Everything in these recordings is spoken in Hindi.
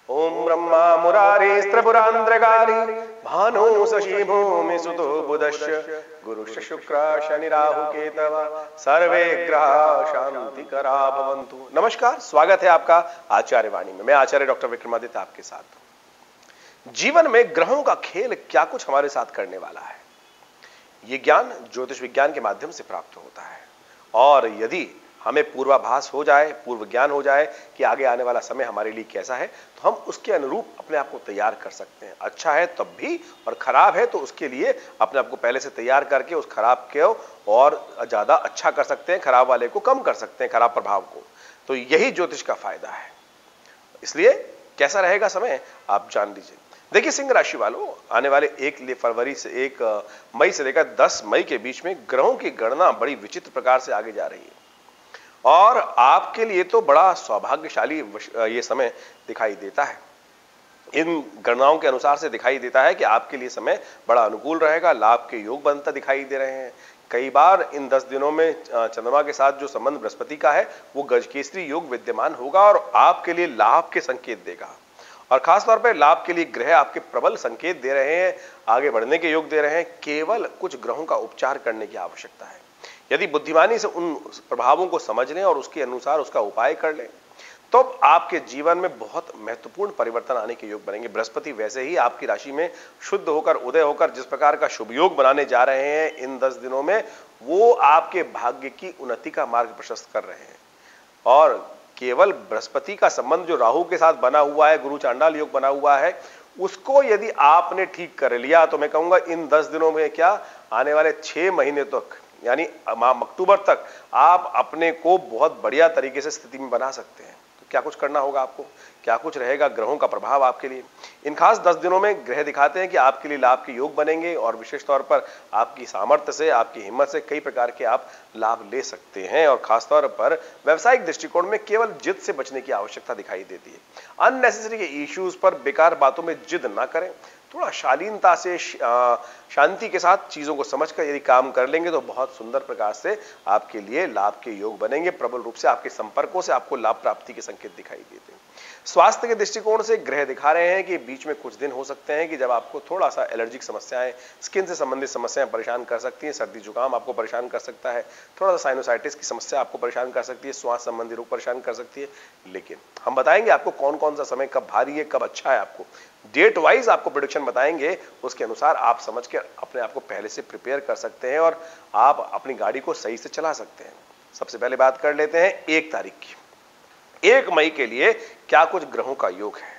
ओम ब्रह्मा मुरारी त्रिपुरांतरकारी भानु शशि भूमि सुतो बुधश्च गुरुश्च शुक्र शनि राहु केतव सर्वे ग्रह शांति करा भवन्तु। नमस्कार, स्वागत है आपका आचार्य वाणी में। मैं आचार्य डॉक्टर विक्रमादित्य आपके साथ। जीवन में ग्रहों का खेल क्या कुछ हमारे साथ करने वाला है, ये ज्ञान ज्योतिष विज्ञान के माध्यम से प्राप्त होता है। और यदि हमें पूर्वाभास हो जाए, पूर्व ज्ञान हो जाए कि आगे आने वाला समय हमारे लिए कैसा है, तो हम उसके अनुरूप अपने आप को तैयार कर सकते हैं। अच्छा है तब भी, और खराब है तो उसके लिए अपने आप को पहले से तैयार करके उस खराब को और ज्यादा अच्छा कर सकते हैं, खराब वाले को कम कर सकते हैं, खराब प्रभाव को। तो यही ज्योतिष का फायदा है। इसलिए कैसा रहेगा समय आप जान लीजिए। देखिए सिंह राशि वालों, आने वाले 1 फरवरी से 1 मई से लेकर 10 मई के बीच में ग्रहों की गणना बड़ी विचित्र प्रकार से आगे जा रही है और आपके लिए तो बड़ा सौभाग्यशाली ये समय दिखाई देता है। इन गणनाओं के अनुसार से दिखाई देता है कि आपके लिए समय बड़ा अनुकूल रहेगा, लाभ के योग बनता दिखाई दे रहे हैं। कई बार इन 10 दिनों में चंद्रमा के साथ जो संबंध बृहस्पति का है वो गजकेसरी योग विद्यमान होगा और आपके लिए लाभ के संकेत देगा। और खासतौर पर लाभ के लिए ग्रह आपके प्रबल संकेत दे रहे हैं, आगे बढ़ने के योग दे रहे हैं। केवल कुछ ग्रहों का उपचार करने की आवश्यकता है। यदि बुद्धिमानी से उन प्रभावों को समझ लें और उसके अनुसार उसका उपाय कर लें, तो आपके जीवन में बहुत महत्वपूर्ण परिवर्तन आने के योग बनेंगे। बृहस्पति वैसे ही आपकी राशि में शुद्ध होकर, उदय होकर जिस प्रकार का शुभ योग बनाने जा रहे हैं इन 10 दिनों में, वो आपके भाग्य की उन्नति का मार्ग प्रशस्त कर रहे हैं। और केवल बृहस्पति का संबंध जो राहु के साथ बना हुआ है, गुरु चांडाल योग बना हुआ है, उसको यदि आपने ठीक कर लिया तो मैं कहूंगा इन 10 दिनों में क्या, आने वाले 6 महीने तक यानी अक्टूबर तक आप अपने को बहुत बढ़िया तरीके से स्थिति में बना सकते हैं। तो क्या कुछ करना होगा आपको, क्या कुछ रहेगा ग्रहों का प्रभाव आपके लिए। इन खास 10 दिनों में ग्रह दिखाते हैं कि आपके लिए लाभ के योग बनेंगे और विशेष तौर पर आपकी सामर्थ्य से, आपकी हिम्मत से कई प्रकार के आप लाभ ले सकते हैं। और खासतौर पर व्यवसायिक दृष्टिकोण में केवल जिद से बचने की आवश्यकता दिखाई देती है। अननेसेसरी के इश्यूज पर, बेकार बातों में जिद ना करें। थोड़ा शालीनता से, शांति के साथ चीजों को समझकर यदि काम कर लेंगे तो बहुत सुंदर प्रकार से आपके लिए लाभ के योग बनेंगे। प्रबल रूप से आपके संपर्कों से आपको लाभ प्राप्ति के संकेत दिखाई देते हैं। स्वास्थ्य के दृष्टिकोण से ग्रह दिखा रहे हैं कि बीच में कुछ दिन हो सकते हैं कि जब आपको थोड़ा सा एलर्जिक समस्याएं, स्किन से संबंधित समस्याएं परेशान कर सकती हैं। सर्दी जुकाम आपको परेशान कर सकता है, थोड़ा सा साइनोसाइटिस की समस्या आपको परेशान कर सकती है, श्वास संबंधी रोग परेशान कर सकती है। लेकिन हम बताएंगे आपको कौन कौन सा समय कब भारी है, कब अच्छा है। आपको डेट वाइज आपको प्रेडिक्शन बताएंगे, उसके अनुसार आप समझ के अपने आप को पहले से प्रिपेयर कर सकते हैं और आप अपनी गाड़ी को सही से चला सकते हैं। सबसे पहले बात कर लेते हैं 1 तारीख की। 1 मई के लिए क्या कुछ ग्रहों का योग है।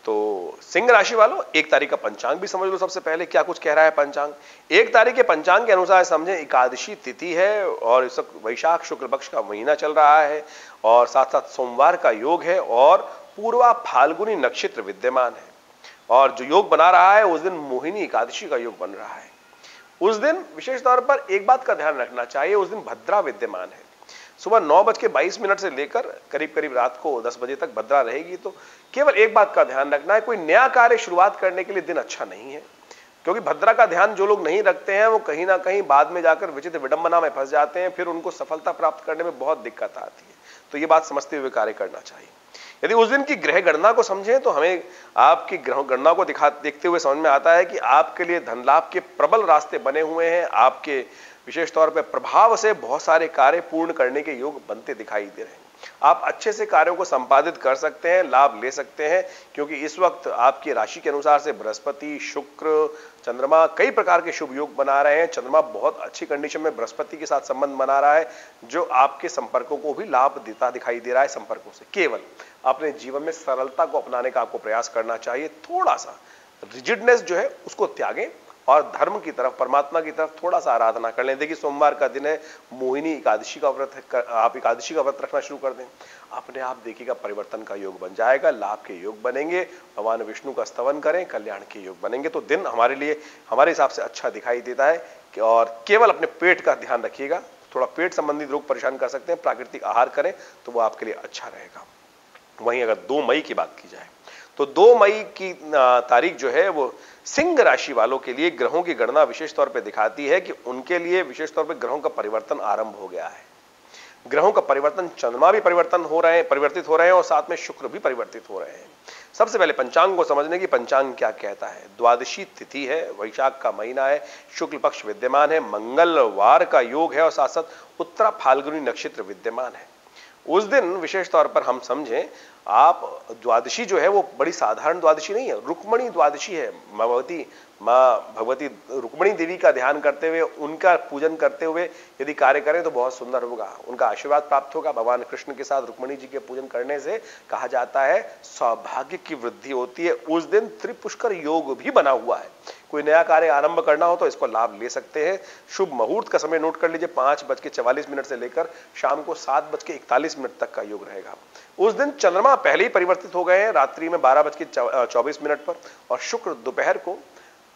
तो सिंह राशि वालों, 1 तारीख का पंचांग भी समझ लो। सबसे पहले क्या कुछ कह रहा है पंचांग। 1 तारीख के पंचांग के अनुसार समझें एकादशी तिथि है और इस वक्त वैशाख शुक्ल पक्ष का महीना चल रहा है और साथ साथ सोमवार का योग है और पूर्वा फाल्गुनी नक्षत्र विद्यमान है। और जो योग बना रहा है उस दिन मोहिनी एकादशी का योग बन रहा है। उस दिन विशेष तौर पर एक बात का ध्यान रखना चाहिए, उस दिन भद्रा विद्यमान है। सुबह 9:22 से लेकर करीब करीब रात को 10 बजे तक भद्रा रहेगी। तो केवल एक बात का ध्यान रखना है, कोई नया कार्य शुरुआत करने के लिए दिन अच्छा नहीं है, क्योंकि भद्रा का ध्यान जो लोग नहीं रखते हैं वो कहीं ना कहीं बाद में जाकर विचित्र विडंबना में फंस जाते हैं, फिर उनको सफलता प्राप्त करने में बहुत दिक्कत आती है। तो ये बात समझते हुए कार्य करना चाहिए। यदि उस दिन की ग्रह गणना को समझें तो हमें आपकी ग्रह गणना को देखते हुए समझ में आता है कि आपके लिए धन लाभ के प्रबल रास्ते बने हुए हैं। आपके विशेष तौर पर प्रभाव से बहुत सारे कार्य पूर्ण करने के योग बनते दिखाई दे रहे हैं। आप अच्छे से कार्यों को संपादित कर सकते हैं, लाभ ले सकते हैं, क्योंकि इस वक्त आपकी राशि के अनुसार से बृहस्पति, शुक्र, चंद्रमा कई प्रकार के शुभ योग बना रहे हैं। चंद्रमा बहुत अच्छी कंडीशन में बृहस्पति के साथ संबंध बना रहा है, जो आपके संपर्कों को भी लाभ देता दिखाई दे रहा है। संपर्कों से केवल अपने जीवन में सरलता को अपनाने का आपको प्रयास करना चाहिए। थोड़ा सा रिजिडनेस जो है उसको त्यागें और धर्म की तरफ, परमात्मा की तरफ थोड़ा सा आराधना कर लें। देखिए सोमवार का दिन है, मोहिनी एकादशी का व्रत है, आप एकादशी का व्रत रखना शुरू कर दें, अपने आप देखिएगा परिवर्तन का योग बन जाएगा, लाभ के योग बनेंगे। भगवान विष्णु का स्तवन करें, कल्याण के योग बनेंगे। तो दिन हमारे लिए, हमारे हिसाब से अच्छा दिखाई देता है। और केवल अपने पेट का ध्यान रखिएगा, थोड़ा पेट संबंधित रोग परेशान कर सकते हैं, प्राकृतिक आहार करें तो वो आपके लिए अच्छा रहेगा। वहीं अगर 2 मई की बात की जाए तो 2 मई की तारीख जो है वो सिंह राशि वालों के लिए ग्रहों की गणना विशेष तौर पे दिखाती है कि उनके लिए विशेष तौर पे ग्रहों का परिवर्तन आरंभ हो गया है। ग्रहों का परिवर्तन, चंद्रमा भी परिवर्तित हो रहे हैं और साथ में शुक्र भी परिवर्तित हो रहे हैं। सबसे पहले पंचांग को समझने की, पंचांग क्या कहता है। द्वादशी तिथि है, वैशाख का महीना है, शुक्ल पक्ष विद्यमान है, मंगलवार का योग है और साथ साथ उत्तरा फाल्गुनी नक्षत्र विद्यमान है। उस दिन विशेष तौर पर हम समझें, आप द्वादशी जो है वो बड़ी साधारण द्वादशी नहीं है, रुक्मणी द्वादशी है। माँ भगवती रुक्मणी देवी का ध्यान करते हुए, उनका पूजन करते हुए यदि कार्य करें तो बहुत सुंदर होगा, उनका आशीर्वाद प्राप्त होगा। भगवान कृष्ण के साथ रुक्मणी जी के पूजन करने से कहा जाता है सौभाग्य की वृद्धि होती है। उस दिन त्रिपुष्कर योग भी बना हुआ है। कोई नया कार्य आरंभ करना हो तो इसको लाभ ले सकते हैं। शुभ मुहूर्त का समय नोट कर लीजिए, 5:44 से लेकर शाम को 7:41 तक का योग रहेगा। उस दिन चंद्रमा पहले ही परिवर्तित हो गए हैं, रात्रि में 12:24 पर, और शुक्र दोपहर को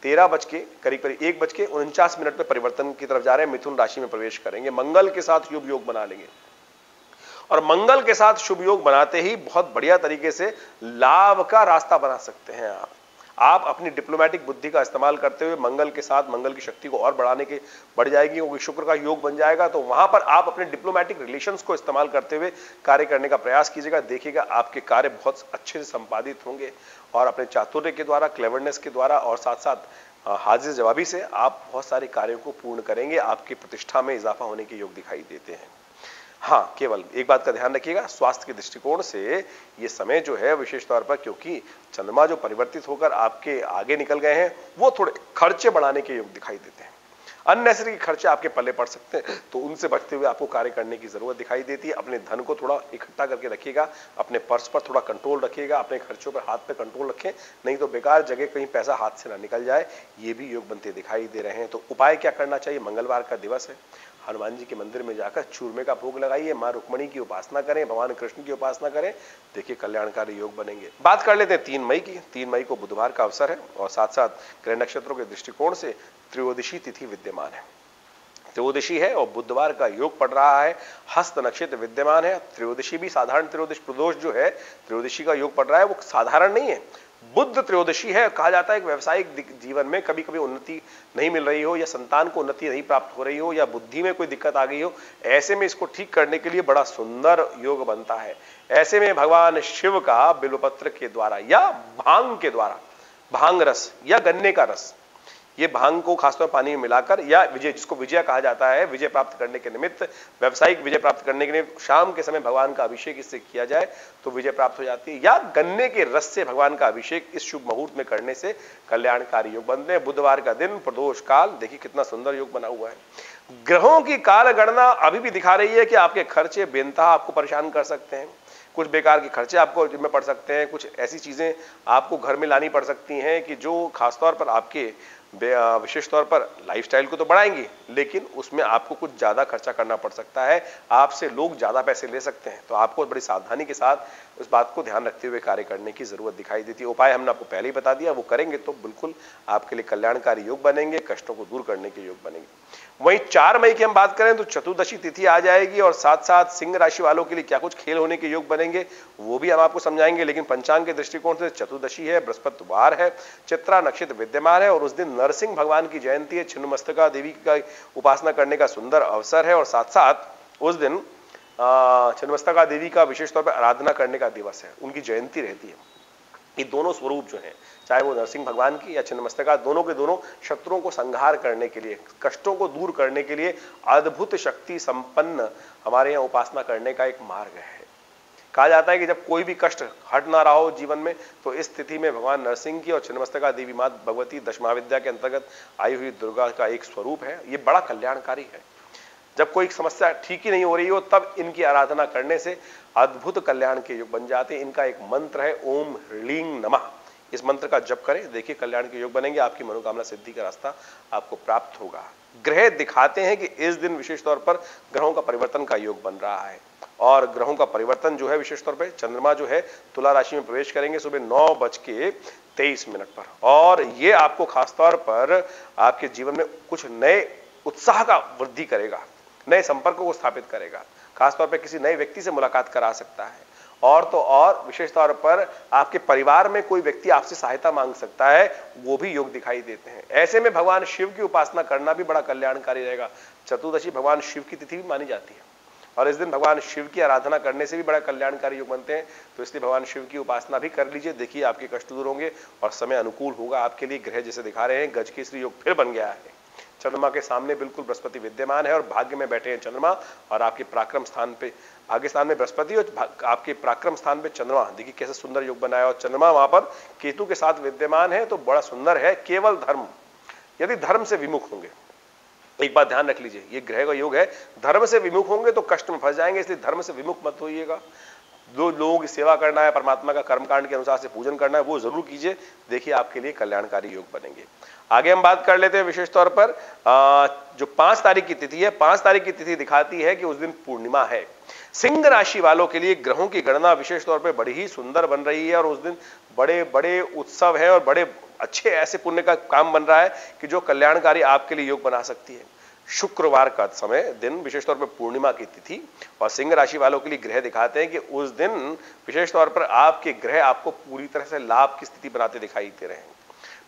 1:49 में परिवर्तन की तरफ जा रहे हैं, मिथुन राशि में प्रवेश करेंगे। मंगल के साथ शुभ योग बना लेंगे और मंगल के साथ शुभ योग बनाते ही बहुत बढ़िया तरीके से लाभ का रास्ता बना सकते हैं। आप अपनी डिप्लोमेटिक बुद्धि का इस्तेमाल करते हुए मंगल के साथ, मंगल की शक्ति को और बढ़ जाएगी, क्योंकि शुक्र का योग बन जाएगा। तो वहां पर आप अपने डिप्लोमेटिक रिलेशंस को इस्तेमाल करते हुए कार्य करने का प्रयास कीजिएगा। देखिएगा आपके कार्य बहुत अच्छे से संपादित होंगे और अपने चातुर्य के द्वारा, क्लेवरनेस के द्वारा और साथ साथ हाजिर जवाबी से आप बहुत सारे कार्यों को पूर्ण करेंगे। आपकी प्रतिष्ठा में इजाफा होने के योग दिखाई देते हैं। हाँ, केवल एक बात का ध्यान रखिएगा, स्वास्थ्य के दृष्टिकोण से ये समय जो है विशेष तौर पर, क्योंकि चंद्रमा जो परिवर्तित होकर आपके आगे निकल गए हैं, वो थोड़े खर्चे बढ़ाने के योग दिखाई देते हैं। अननेसेसरी खर्चे आपके पल्ले पड़ सकते हैं, तो उनसे बचते हुए आपको कार्य करने की जरूरत दिखाई देती है। अपने धन को थोड़ा इकट्ठा करके रखिएगा, अपने पर्स पर थोड़ा कंट्रोल रखिएगा, अपने खर्चों पर हाथ पे कंट्रोल रखें, नहीं तो बेकार जगह कहीं पैसा हाथ से ना निकल जाए। ये भी योग बनते दिखाई दे रहे हैं। तो उपाय क्या करना चाहिए? मंगलवार का दिवस है, हनुमान जी के मंदिर में जाकर चूरमे का भोग लगाइए, मां रुक्मणी की उपासना करें, भगवान कृष्ण की उपासना करें, देखिए कल्याणकारी योग बनेंगे। बात कर लेते हैं 3 मई की। 3 मई को बुधवार का अवसर है और साथ साथ ग्रह नक्षत्रों के दृष्टिकोण से त्रयोदशी तिथि विद्यमान है। त्रयोदशी है और बुधवार का योग पड़ रहा है, हस्त नक्षत्र विद्यमान है। त्रयोदशी भी साधारण त्रयोदशी, प्रदोष जो है त्रयोदशी का योग पड़ रहा है, वो साधारण नहीं है, बुद्ध त्रयोदशी है। कहा जाता है कि व्यवसायिक जीवन में कभी कभी उन्नति नहीं मिल रही हो, या संतान को उन्नति नहीं प्राप्त हो रही हो, या बुद्धि में कोई दिक्कत आ गई हो, ऐसे में इसको ठीक करने के लिए बड़ा सुंदर योग बनता है। ऐसे में भगवान शिव का बिल्वपत्र के द्वारा या भांग के द्वारा, भांग रस या गन्ने का रस, ये भांग को खासतौर पानी में मिलाकर, या विजय, जिसको विजय कहा जाता है, विजय प्राप्त करने के निमित्त, व्यावसायिक विजय प्राप्त करने के लिए शाम के समय भगवान का अभिषेक इससे किया जाए तो विजय प्राप्त हो जाती है। या गन्ने के रस से भगवान का अभिषेक इस शुभ मुहूर्त में करने से कल्याणकारी योग बनते हैं। बुधवार का दिन, प्रदोष काल, देखिए कितना सुंदर योग बना हुआ है। ग्रहों की काल गणना अभी भी दिखा रही है कि आपके खर्चे बेनतहा आपको परेशान कर सकते हैं। कुछ बेकार के खर्चे आपको जिम्मे पड़ सकते हैं, कुछ ऐसी चीजें आपको घर में लानी पड़ सकती हैं कि जो खासतौर पर आपके विशेष तौर पर लाइफस्टाइल को तो बढ़ाएंगी, लेकिन उसमें आपको कुछ ज्यादा खर्चा करना पड़ सकता है। आपसे लोग ज्यादा पैसे ले सकते हैं, तो आपको बड़ी सावधानी के साथ उस बात को ध्यान रखते हुए कार्य करने की जरूरत दिखाई देती है। उपाय हमने आपको पहले ही बता दिया, वो करेंगे तो बिल्कुल आपके लिए कल्याणकारी योग बनेंगे, कष्टों को दूर करने के योग बनेंगे। वहीं 4 मई की हम बात करें तो चतुर्दशी तिथि आ जाएगी और साथ साथ सिंह राशि वालों के लिए क्या कुछ खेल होने के योग बनेंगे वो भी हम आपको समझाएंगे। लेकिन पंचांग के दृष्टिकोण से चतुर्दशी है, बृहस्पतिवार है, चित्रा नक्षत्र विद्यमान है और उस दिन नरसिंह भगवान की जयंती है, छिन्नमस्तिका देवी का उपासना करने का सुंदर अवसर है और साथ साथ उस दिन छिन्नमस्तिका देवी का विशेष तौर पर आराधना करने का दिवस है, उनकी जयंती रहती है। ये दोनों स्वरूप जो हैं, चाहे वो नरसिंह भगवान की या छिन्नमस्तिका, दोनों के दोनों शत्रुओं को संहार करने के लिए, कष्टों को दूर करने के लिए अद्भुत शक्ति संपन्न हमारे यहाँ उपासना करने का एक मार्ग है। कहा जाता है कि जब कोई भी कष्ट हट ना रहा हो जीवन में, तो इस स्थिति में भगवान नरसिंह की और छिन्नमस्तिका देवी मां भगवती दशमहाविद्या के अंतर्गत आई हुई दुर्गा का एक स्वरूप है। ये बड़ा कल्याणकारी है। जब कोई समस्या ठीक ही नहीं हो रही हो, तब इनकी आराधना करने से अद्भुत कल्याण के योग बन जाते हैं। इनका एक मंत्र है ओम ह्रीं नमः। इस मंत्र का जप करें, देखिए कल्याण के योग बनेंगे, आपकी मनोकामना सिद्धि का रास्ता आपको प्राप्त होगा। ग्रह दिखाते हैं कि इस दिन विशेष तौर पर ग्रहों का परिवर्तन का योग बन रहा है और ग्रहों का परिवर्तन जो है विशेष तौर पर चंद्रमा जो है तुला राशि में प्रवेश करेंगे सुबह 9:23 पर और ये आपको खासतौर पर आपके जीवन में कुछ नए उत्साह का वृद्धि करेगा, नए संपर्कों को स्थापित करेगा, खासतौर पर किसी नए व्यक्ति से मुलाकात करा सकता है। और तो और विशेष तौर पर आपके परिवार में कोई व्यक्ति आपसे सहायता मांग सकता है, वो भी योग दिखाई देते हैं। ऐसे में भगवान शिव की उपासना करना भी बड़ा कल्याणकारी रहेगा। चतुर्दशी भगवान शिव की तिथि भी मानी जाती है और इस दिन भगवान शिव की आराधना करने से भी बड़ा कल्याणकारी योग बनते हैं। तो इसलिए भगवान शिव की उपासना भी कर लीजिए, देखिए आपके कष्ट दूर होंगे और समय अनुकूल होगा आपके लिए। ग्रह जैसे दिखा रहे हैं, गज केसरी योग फिर बन गया है। चंद्रमा के सामने बिल्कुल बृहस्पति विद्यमान है और भाग्य में बैठे हैं चंद्रमा, और आपके पराक्रम स्थान पे, भाग्य स्थान में बृहस्पति और आपके पराक्रम स्थान पे चंद्रमा। देखिए कैसे सुंदर योग बनाया, और चंद्रमा वहां पर केतु के साथ विद्यमान है, तो बड़ा सुंदर है। केवल धर्म, यदि धर्म से विमुख होंगे, एक बात ध्यान रख लीजिए, ये ग्रह का योग है, धर्म से विमुख होंगे तो कष्ट में फंस जाएंगे, इसलिए धर्म से विमुख मत होइएगा। जो लोगों की सेवा करना है, परमात्मा का कर्मकांड के अनुसार से पूजन करना है, वो जरूर कीजिए, देखिए आपके लिए कल्याणकारी योग बनेंगे। आगे हम बात कर लेते हैं विशेष तौर पर जो 5 तारीख की तिथि है। 5 तारीख की तिथि दिखाती है कि उस दिन पूर्णिमा है। सिंह राशि वालों के लिए ग्रहों की गणना विशेष तौर पर बड़ी ही सुंदर बन रही है, और उस दिन बड़े बड़े उत्सव है और बड़े अच्छे ऐसे पुण्य का काम बन रहा है कि जो कल्याणकारी आपके लिए योग बना सकती है। शुक्रवार का समय दिन विशेष तौर पर पूर्णिमा की तिथि, और सिंह राशि वालों के लिए ग्रह दिखाते हैं कि उस दिन विशेष तौर पर आपके ग्रह आपको पूरी तरह से लाभ की स्थिति बनाते दिखाई दे रहे हैं।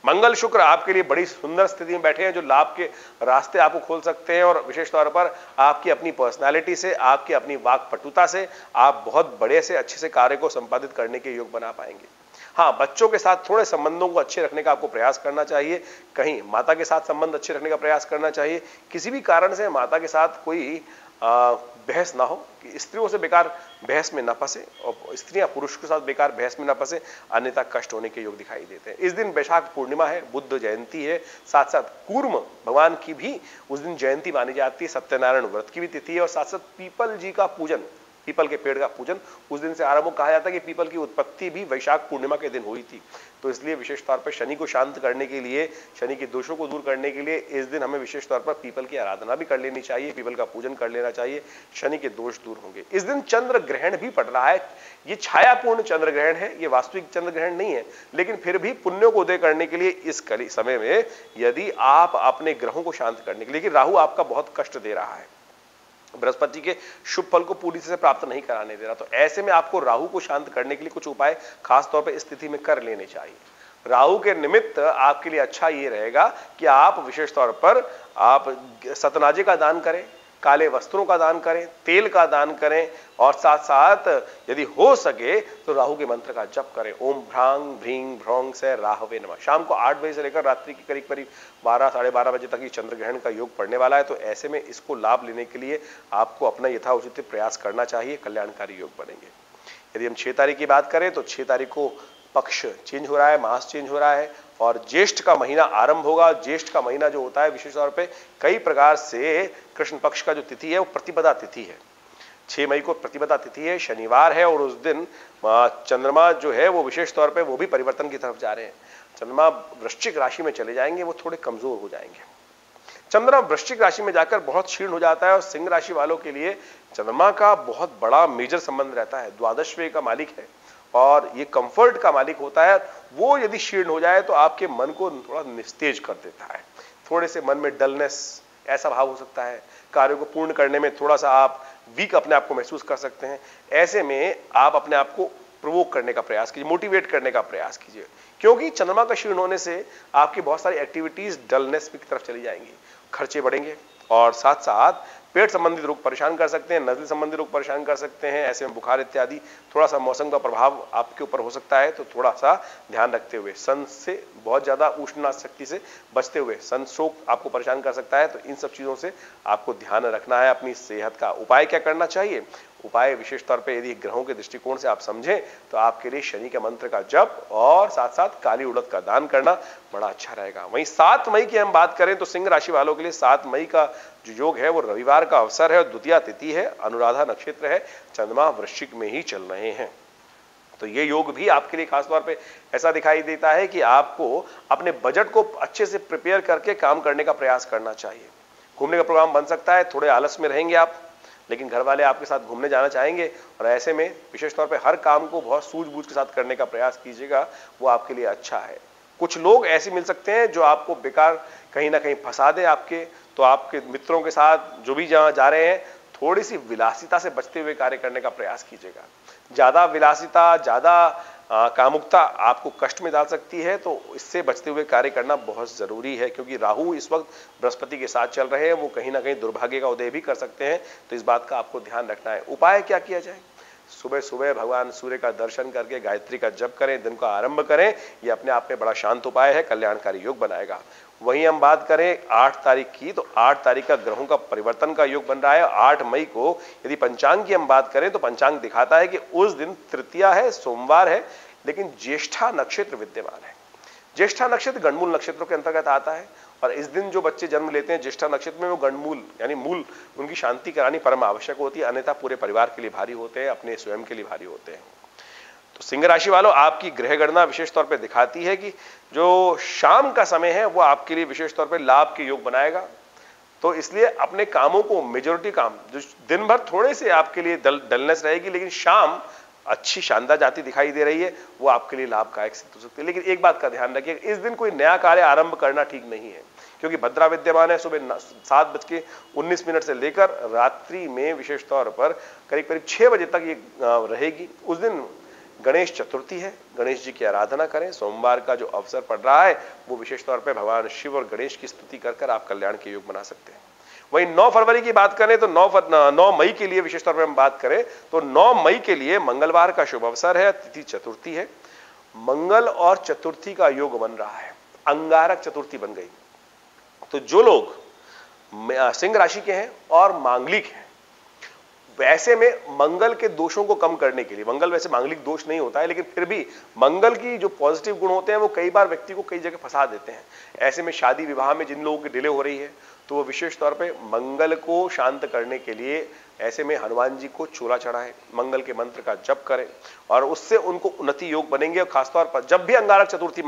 मंगल शुक्र आपके लिए बड़ी सुंदर स्थिति में बैठे हैं, जो लाभ के रास्ते आपको खोल सकते हैं, और विशेष तौर पर आपकी अपनी पर्सनालिटी से, आपकी अपनी वाक पटुता से आप बहुत बड़े से अच्छे से कार्य को संपादित करने के योग बना पाएंगे। हाँ, बच्चों के साथ थोड़े संबंधों को अच्छे रखने का आपको प्रयास करना चाहिए। कहीं माता के साथ संबंध अच्छे रखने का प्रयास करना चाहिए। किसी भी कारण से माता के साथ कोई बहस ना हो, कि स्त्रियों से बेकार बहस में ना फंसे, और स्त्रियां पुरुष के साथ बेकार बहस में ना फंसे, अन्यथा कष्ट होने के योग दिखाई देते हैं। इस दिन वैशाख पूर्णिमा है, बुद्ध जयंती है, साथ साथ कूर्म भगवान की भी उस दिन जयंती मानी जाती है, सत्यनारायण व्रत की भी तिथि है, और साथ साथ पीपल जी का पूजन, पीपल के पेड़ का पूजन उस दिन से आरंभ। कहा जाता है कि पीपल की उत्पत्ति भी वैशाख पूर्णिमा के दिन हुई थी, तो इसलिए विशेष तौर पर शनि को शांत करने के लिए, शनि के दोषों को दूर करने के लिए इस दिन हमें विशेष तौर पर पीपल की आराधना भी कर लेनी चाहिए, पीपल का पूजन कर लेना चाहिए, शनि के दोष दूर होंगे। इस दिन चंद्र ग्रहण भी पड़ रहा है। ये छायापूर्ण चंद्र ग्रहण है, ये वास्तविक चंद्र ग्रहण नहीं है, लेकिन फिर भी पुण्यों को उदय करने के लिए इस कली समय में यदि आप अपने ग्रहों को शांत करने के लिए, राहु आपका बहुत कष्ट दे रहा है, बृहस्पति के शुभ फल को पूरी तरह से प्राप्त नहीं कराने दे रहा, तो ऐसे में आपको राहु को शांत करने के लिए कुछ उपाय खास तौर पर इस स्थिति में कर लेने चाहिए। राहु के निमित्त आपके लिए अच्छा ये रहेगा कि आप विशेष तौर पर आप सतनाजे का दान करें, काले वस्त्रों का दान करें, तेल का दान करें, और साथ साथ यदि हो सके तो राहु के मंत्र का जप करें, ओम भ्रांग भ्रींग भ्रौंग से राहवे नमः। शाम को 8 बजे से लेकर रात्रि के करीब करीब 12 साढ़े 12 बजे तक ही चंद्र ग्रहण का योग पड़ने वाला है, तो ऐसे में इसको लाभ लेने के लिए आपको अपना यथाउचित प्रयास करना चाहिए, कल्याणकारी योग बनेंगे। यदि हम 6 तारीख की बात करें तो 6 तारीख को पक्ष चेंज हो रहा है, मास चेंज हो रहा है, और ज्येष्ठ का महीना आरंभ होगा। ज्येष्ठ का महीना जो होता है विशेष तौर पे कई प्रकार से कृष्ण पक्ष का जो तिथि है वो प्रतिपदा तिथि है। 6 मई को प्रतिपदा तिथि है, शनिवार है, और उस दिन चंद्रमा जो है वो विशेष तौर पे वो भी परिवर्तन की तरफ जा रहे हैं। चंद्रमा वृश्चिक राशि में चले जाएंगे, वो थोड़े कमजोर हो जाएंगे। चंद्रमा वृश्चिक राशि में जाकर बहुत क्षीण हो जाता है, और सिंह राशि वालों के लिए चंद्रमा का बहुत बड़ा मेजर संबंध रहता है, द्वादशवें का मालिक है और ये कंफर्ट का मालिक होता है। वो यदि क्षीण हो जाए तो आपके मन को थोड़ा निस्तेज कर देता है, थोड़े से मन में डलनेस ऐसा भाव हो सकता है, कार्य को पूर्ण करने में थोड़ा सा आप वीक अपने आप को महसूस कर सकते हैं। ऐसे में आप अपने आप को प्रोवोक करने का प्रयास कीजिए, मोटिवेट करने का प्रयास कीजिए, क्योंकि चंद्रमा का क्षीण होने से आपकी बहुत सारी एक्टिविटीज डलनेस की तरफ चली जाएंगी, खर्चे बढ़ेंगे, और साथ साथ पेट संबंधित रोग परेशान कर सकते हैं, नजल संबंधित रोग परेशान कर सकते हैं। ऐसे में बुखार इत्यादि, थोड़ा सा मौसम का प्रभाव आपके ऊपर हो सकता है, तो थोड़ा सा ध्यान रखते हुए, सन से बहुत ज्यादा उष्ण शक्ति से बचते हुए, सनस्ट्रोक आपको परेशान कर सकता है, तो इन सब चीजों से आपको ध्यान रखना है। अपनी सेहत का उपाय क्या करना चाहिए? उपाय विशेष तौर पे यदि ग्रहों के दृष्टिकोण से आप समझें तो आपके लिए शनि के मंत्र का जप और साथ साथ काली उड़द का दान करना बड़ा अच्छा रहेगा। वहीं 7 मई की हम बात करें तो सिंह राशि वालों के लिए 7 मई का जो योग है वो रविवार का अवसर है और द्वितीया तिथि है, अनुराधा नक्षत्र है, चंद्रमा वृश्चिक में ही चल रहे हैं। तो ये योग भी आपके लिए खासतौर पे ऐसा दिखाई देता है कि आपको अपने बजट को अच्छे से प्रिपेयर करके काम करने का प्रयास करना चाहिए। घूमने का प्रोग्राम बन सकता है, थोड़े आलस में रहेंगे आप, लेकिन घर वाले आपके साथ घूमने जाना चाहेंगे, और ऐसे में विशेष तौर पे हर काम को बहुत सूझबूझ के साथ करने का प्रयास कीजिएगा, वो आपके लिए अच्छा है। कुछ लोग ऐसे मिल सकते हैं जो आपको बेकार कहीं ना कहीं फंसा दे आपके, तो आपके मित्रों के साथ जो भी जहां जा रहे हैं थोड़ी सी विलासिता से बचते हुए कार्य करने का प्रयास कीजिएगा। ज्यादा विलासिता, ज्यादा कामुकता आपको कष्ट में डाल सकती है, तो इससे बचते हुए कार्य करना बहुत जरूरी है, क्योंकि राहु इस वक्त बृहस्पति के साथ चल रहे हैं, वो कहीं ना कहीं दुर्भाग्य का उदय भी कर सकते हैं। तो इस बात का आपको ध्यान रखना है। उपाय क्या किया जाए? सुबह सुबह भगवान सूर्य का दर्शन करके गायत्री का जप करें, दिन का आरंभ करें। यह अपने आप में बड़ा शांत उपाय है, कल्याणकारी योग बनाएगा। वहीं हम बात करें 8 तारीख की, तो 8 तारीख का ग्रहों का परिवर्तन का योग बन रहा है। 8 मई को यदि पंचांग की हम बात करें तो पंचांग दिखाता है कि उस दिन तृतीया है, सोमवार है, लेकिन ज्येष्ठा नक्षत्र विद्यमान है। ज्येष्ठा नक्षत्र गणमूल नक्षत्रों के अंतर्गत आता है, और इस दिन जो बच्चे जन्म लेते हैं ज्येष्ठा नक्षत्र में, वो गणमूल यानी मूल उनकी शांति करानी परम आवश्यक होती है, अन्यथा पूरे परिवार के लिए भारी होते हैं, अपने स्वयं के लिए भारी होते हैं। तो सिंह राशि वालों, आपकी ग्रह गणना विशेष तौर पे दिखाती है कि जो शाम का समय है वो आपके लिए विशेष तौर पे लाभ के योग बनाएगा। तो इसलिए अपने कामों को, मेजोरिटी काम जो दिन भर थोड़े से आपके लिए डलनेस रहेगी, लेकिन शाम अच्छी शानदार जाती दिखाई दे रही है, वो आपके लिए लाभदायक सिद्ध हो सकती है। लेकिन एक बात का ध्यान रखिए, इस दिन कोई नया कार्य आरंभ करना ठीक नहीं है, क्योंकि भद्रा विद्यमान है। सुबह 7:19 से लेकर रात्रि में विशेष तौर पर करीब 6 बजे तक ये रहेगी। उस दिन गणेश चतुर्थी है, गणेश जी की आराधना करें। सोमवार का जो अवसर पड़ रहा है वो विशेष तौर पर भगवान शिव और गणेश की स्तुति कर आप कल्याण के योग बना सकते हैं। वहीं 9 फरवरी की बात करें तो 9 मई के लिए विशेष तौर पर हम बात करें तो 9 मई के लिए मंगलवार का शुभ अवसर है, तिथि चतुर्थी है। मंगल और चतुर्थी का योग बन रहा है, अंगारक चतुर्थी बन गई। तो जो लोग सिंह राशि के हैं और मांगलिक हैं, वैसे में मंगल के दोषों को कम करने के लिए, मंगल वैसे मांगलिक दोष नहीं होता है, लेकिन फिर भी मंगल की जो पॉजिटिव गुण होते हैं वो कई बार व्यक्ति को कई जगह फंसा देते हैं। ऐसे में शादी विवाह में जिन लोगों की डिले हो रही है, तो वो विशेष तौर पे मंगल को शांत करने के लिए ऐसे में हनुमान जी को चूड़ा चढ़ाएं, मंगल के मंत्र का जप करें, और उससे उनको उन्नति योग बनेंगे। और खासतौर पर जब भी अंगारक चतुर्थी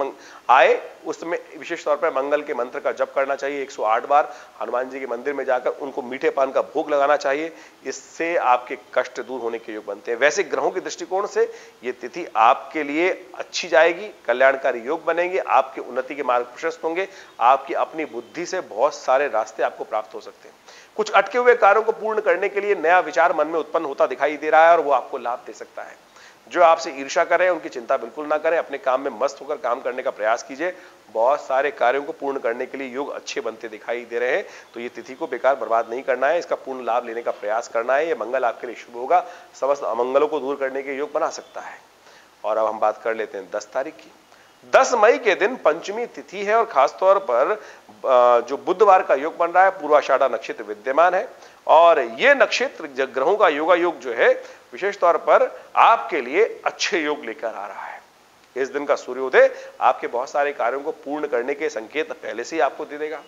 आए, उसमें विशेष तौर पर मंगल के मंत्र का जप करना चाहिए 108 बार। हनुमान जी के मंदिर में जाकर उनको मीठे पान का भोग लगाना चाहिए, इससे आपके कष्ट दूर होने के योग बनते हैं। वैसे ग्रहों के दृष्टिकोण से ये तिथि आपके लिए अच्छी जाएगी, कल्याणकारी योग बनेंगे, आपके उन्नति के मार्ग प्रशस्त होंगे, आपकी अपनी बुद्धि से बहुत सारे रास्ते आपको प्राप्त हो सकते हैं। कुछ अटके हुए कार्यों को पूर्ण करने के लिए नया विचार मन में उत्पन्न होता दिखाई दे रहा है, और वो आपको लाभ दे सकता है। जो आपसे ईर्ष्या कर रहे हैं उनकी चिंता बिल्कुल ना करें, अपने काम में मस्त होकर काम करने का प्रयास कीजिए। बहुत सारे कार्यों को पूर्ण करने के लिए योग अच्छे बनते दिखाई दे रहे हैं, तो ये तिथि को बेकार बर्बाद नहीं करना है, इसका पूर्ण लाभ लेने का प्रयास करना है। ये मंगल आपके लिए शुभ होगा, समस्त अमंगलों को दूर करने के योग बना सकता है। और अब हम बात कर लेते हैं 10 तारीख की। 10 मई के दिन पंचमी तिथि है, और खासतौर पर जो बुधवार का योग बन रहा है, पूर्वाषाढ़ा नक्षत्र विद्यमान है, और ये नक्षत्र ग्रहों का योगा योग जो है विशेष तौर पर आपके लिए अच्छे योग लेकर आ रहा है। इस दिन का सूर्योदय आपके बहुत सारे कार्यों को पूर्ण करने के संकेत पहले से ही आपको दे देगा।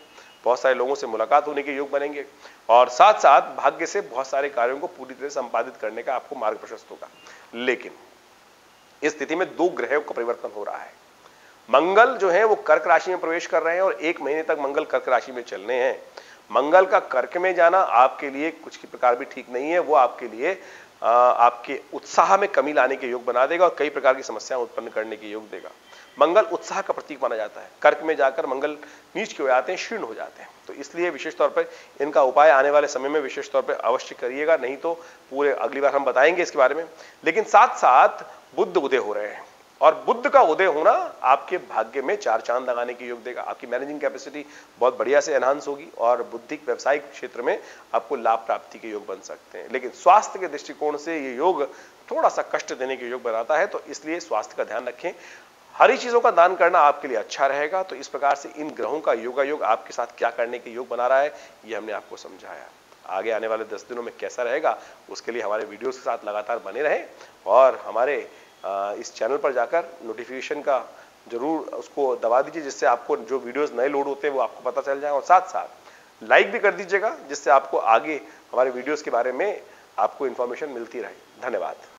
बहुत सारे लोगों से मुलाकात होने के योग बनेंगे, और साथ साथ भाग्य से बहुत सारे कार्यों को पूरी तरह संपादित करने का आपको मार्ग प्रशस्त होगा। लेकिन इस स्थिति में 2 ग्रहों का परिवर्तन हो रहा है। मंगल जो है वो कर्क राशि में प्रवेश कर रहे हैं, और 1 महीने तक मंगल कर्क राशि में चलने हैं। मंगल का कर्क में जाना आपके लिए कुछ की प्रकार भी ठीक नहीं है, वो आपके लिए आपके उत्साह में कमी लाने के योग बना देगा, और कई प्रकार की समस्याएं उत्पन्न करने के योग देगा। मंगल उत्साह का प्रतीक माना जाता है, कर्क में जाकर मंगल नीच के हो जाते हैं, क्षीण हो जाते हैं। तो इसलिए विशेष तौर पर इनका उपाय आने वाले समय में विशेष तौर पर अवश्य करिएगा, नहीं तो पूरे अगली बार हम बताएंगे इसके बारे में। लेकिन साथ साथ बुध उदय हो रहे हैं, और बुध का उदय होना आपके भाग्य में 4 चांद लगाने की योग देगा। आपकी मैनेजिंग कैपेसिटी बहुत बढ़िया से एनहांस होगी, और बुद्धिक व्यवसायिक क्षेत्र में आपको लाभ प्राप्ति के योग बन सकते हैं। लेकिन स्वास्थ्य के दृष्टिकोण से ये योग थोड़ा सा कष्ट देने के योग बनाता है, तो इसलिए स्वास्थ्य का ध्यान रखें। हरी चीजों का दान करना आपके लिए अच्छा रहेगा। तो इस प्रकार से इन ग्रहों का योगा योग आपके साथ क्या करने के योग बना रहा है, ये हमने आपको समझाया। आगे आने वाले 10 दिनों में कैसा रहेगा, उसके लिए हमारे वीडियोस के साथ लगातार बने रहें, और हमारे इस चैनल पर जाकर नोटिफिकेशन का जरूर उसको दबा दीजिए, जिससे आपको जो वीडियोस नए लोड होते हैं वो आपको पता चल जाए। और साथ साथ लाइक भी कर दीजिएगा, जिससे आपको आगे हमारे वीडियोस के बारे में आपको इंफॉर्मेशन मिलती रहे। धन्यवाद।